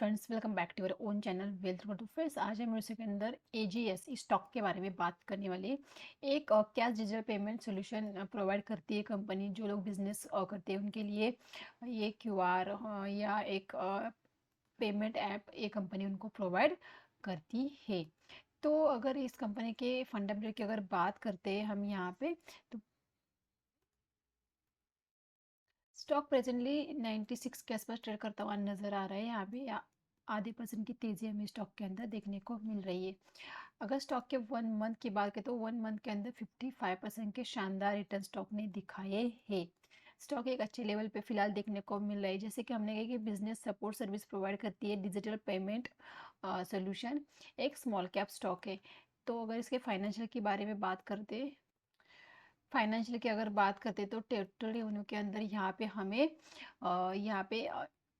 Friends, welcome back to your own channel wealth to friends. आज हम video के अंदर एजीएस स्टॉक के बारे में बात करने वाले हैं। एक cash digital payment solution provide करती है कंपनी। जो लोग बिजनेस करते हैं उनके लिए ये क्यूआर या एक पेमेंट ऐप ये कंपनी उनको प्रोवाइड करती है। तो अगर इस कंपनी के फंडामेंटल की अगर बात करते हैं हम यहाँ पे, तो स्टॉक प्रेजेंटली 96 के आसपास ट्रेड करता हुआ नजर आ रहा है। यहाँ पे आधे परसेंट की तेजी हमें स्टॉक के अंदर देखने को मिल रही है। अगर स्टॉक के 1 मंथ की बात करें तो 1 मंथ के अंदर 55% के शानदार रिटर्न स्टॉक ने दिखाए हैं। स्टॉक एक अच्छे लेवल पे फिलहाल देखने को मिल रहा है। जैसे कि हमने कहा कि बिजनेस सपोर्ट सर्विस प्रोवाइड करती है डिजिटल पेमेंट सोल्यूशन। एक स्मॉल कैप स्टॉक है। तो अगर इसके फाइनेंशियल के बारे में बात करते हैं, फाइनेंशियल की अगर बात करते तो टोटल रेवेन्यू के अंदर यहाँ पे हमें यहाँ पे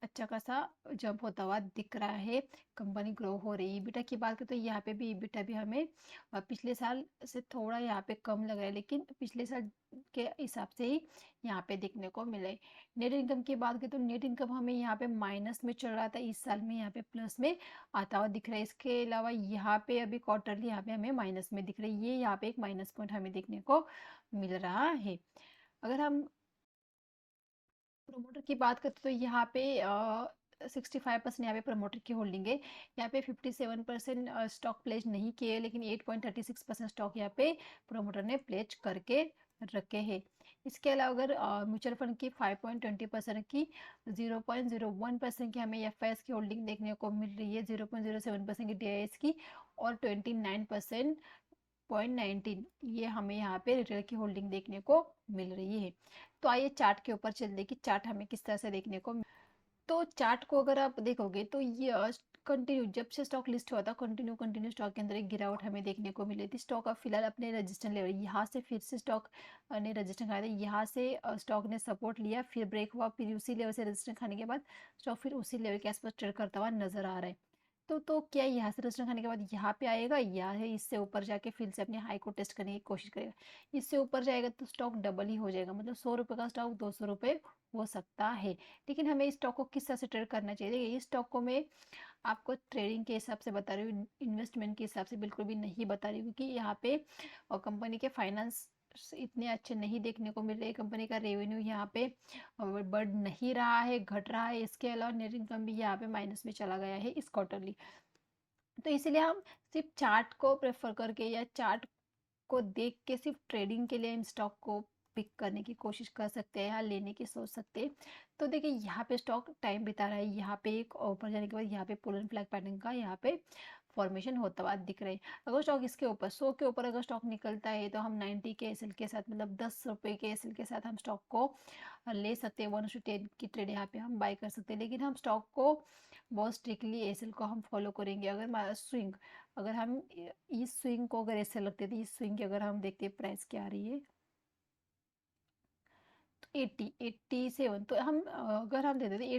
अच्छा खासा जंप होता हुआ दिख रहा है। कंपनी ग्रो हो रही है। ईबिटा की बात करें तो यहाँ पे भी ईबिटा भी हमें पिछले साल से थोड़ा यहाँ पे कम लग रहा है, लेकिन पिछले साल के हिसाब से ही यहाँ पे देखने को मिला है। नेट इनकम की बात करें तो नेट इनकम हमें यहाँ पे माइनस में चल रहा था, इस साल में यहाँ पे प्लस में आता हुआ दिख रहा है। इसके अलावा यहाँ पे अभी क्वार्टरली यहाँ पे हमें माइनस में दिख रहा है। ये यहाँ पे एक माइनस पॉइंट हमें देखने को मिल रहा है। अगर हम प्रोमोटर की बात करते तो यहाँ पे 65% यहाँ पे प्रमोटर की होल्डिंग है। यहाँ पे 57% स्टॉक प्लेज नहीं किए, लेकिन 8.36% स्टॉक यहाँ पे प्रोमोटर ने प्लेज करके रखे हैं। इसके अलावा अगर म्यूचुअल फंड की 5.20% की 0.01% की हमें एफ की होल्डिंग देखने को मिल रही है, 0.07% की डीआईएस की, और 29% 19 ये हमें यहाँ पे रिटेल की होल्डिंग देखने को मिल रही है। तो आइए चार्ट के ऊपर चलते कि चार्ट हमें किस तरह से देखने को तो चार्ट को अगर आप देखोगे तो ये कंटिन्यू जब से स्टॉक लिस्ट हुआ था, कंटिन्यू कंटिन्यू स्टॉक के अंदर एक गिरावट हमें देखने को मिली थी। स्टॉक अब फिलहाल अपने रजिस्टर लेवल, यहाँ से फिर से स्टॉक ने रजिस्टर खाया था। यहाँ से स्टॉक ने सपोर्ट लिया, फिर ब्रेक हुआ, फिर उसी लेवल से रजिस्टर खाने के बाद स्टॉक फिर उसी लेवल के आसपास ट्रेड करता हुआ नजर आ रहा है। तो क्या यहाँ से रजिस्टर खाने के बाद यहाँ पे आएगा, या है इससे ऊपर जाके फिर से अपने हाई को टेस्ट करने की कोशिश करेगा? इससे ऊपर जाएगा तो स्टॉक डबल ही हो जाएगा, मतलब 100 रुपये का स्टॉक 200 रुपये हो सकता है। लेकिन हमें इस स्टॉक को किस तरह से ट्रेड करना चाहिए? इस स्टॉक को मैं आपको ट्रेडिंग के हिसाब से बता रही हूँ, इन्वेस्टमेंट के हिसाब से बिल्कुल भी नहीं बता रही हूँ, क्योंकि यहाँ पे कंपनी के फाइनेंस इतने अच्छे नहीं देखने को मिल रहे। कंपनी का रेवेन्यू यहाँ पे बढ़ नहीं रहा है, घट रहा है। इसके अलावा नेट इनकम भी यहाँ पे माइनस में चला गया है इस क्वार्टरली। तो इसीलिए हम सिर्फ चार्ट को प्रेफर करके या चार्ट को देख के सिर्फ ट्रेडिंग के लिए हम स्टॉक को पिक करने की कोशिश कर सकते हैं या लेने की सोच सकते हैं। तो देखिए यहाँ पे स्टॉक टाइम बिता रहा है। यहाँ पे एक ऊपर जाने के बाद यहाँ पे पोलर फ्लैग पैटर्न का यहाँ पे फॉर्मेशन होता हुआ दिख रहा है। अगर स्टॉक इसके ऊपर 100 के ऊपर अगर स्टॉक निकलता है तो हम 90 के एसएल के साथ, मतलब 10 रुपये के एसएल के साथ हम स्टॉक को ले सकते हैं। 1:10 की ट्रेड यहाँ पे हम बाय कर सकते हैं। लेकिन हम स्टॉक को बहुत स्ट्रिक्टली एसएल को हम फॉलो करेंगे। अगर स्विंग, अगर हम इस स्विंग को अगर ऐसे लगते थे, इस स्विंग की अगर हम देखते हैं प्राइस क्या आ रही है तो 87, तो हम अगर हम देते थे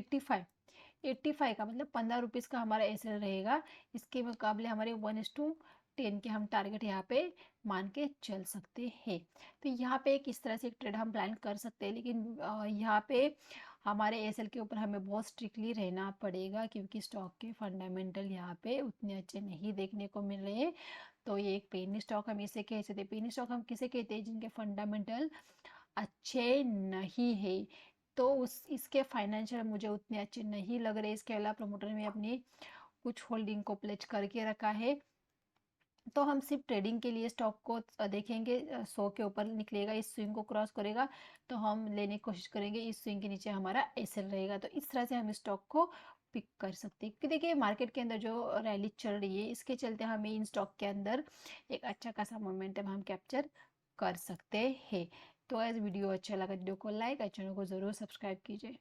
85 का, मतलब 15 रुपीज़ का हमारा एसएल रहेगा। इसके मुकाबले हमारे 1:10 के हम टारगेट यहाँ पे मान के चल सकते हैं। तो यहाँ पे एक इस तरह से एक ट्रेड हम प्लान कर सकते हैं। लेकिन यहाँ पे हमारे एसएल के ऊपर हमें बहुत स्ट्रिक्टली रहना पड़ेगा, क्योंकि स्टॉक के फंडामेंटल यहाँ पे उतने अच्छे नहीं देखने को मिल रहे हैं। तो ये एक पेनी स्टॉक हम इसे कह सकते हैं। पेनी स्टॉक हम किसे कहते हैं? जिनके फंडामेंटल अच्छे नहीं है। तो उस इसके फाइनेंशियल मुझे उतने अच्छे नहीं लग रहे। इसके अलावा प्रमोटर ने अपनी कुछ होल्डिंग को प्लेज करके रखा है। तो हम सिर्फ ट्रेडिंग के लिए स्टॉक को देखेंगे। 100 के ऊपर निकलेगा, इस स्विंग को क्रॉस करेगा तो हम लेने की कोशिश करेंगे। इस स्विंग के नीचे हमारा एसएल रहेगा। तो इस तरह से हम स्टॉक को पिक कर सकते हैं। क्योंकि देखिए मार्केट के अंदर जो रैली चल रही है, इसके चलते हमें इन स्टॉक के अंदर एक अच्छा खासा मोमेंटम हम कैप्चर कर सकते हैं। तो एज वीडियो अच्छा लगा, वीडियो को लाइक और चैनल को ज़रूर सब्सक्राइब कीजिए।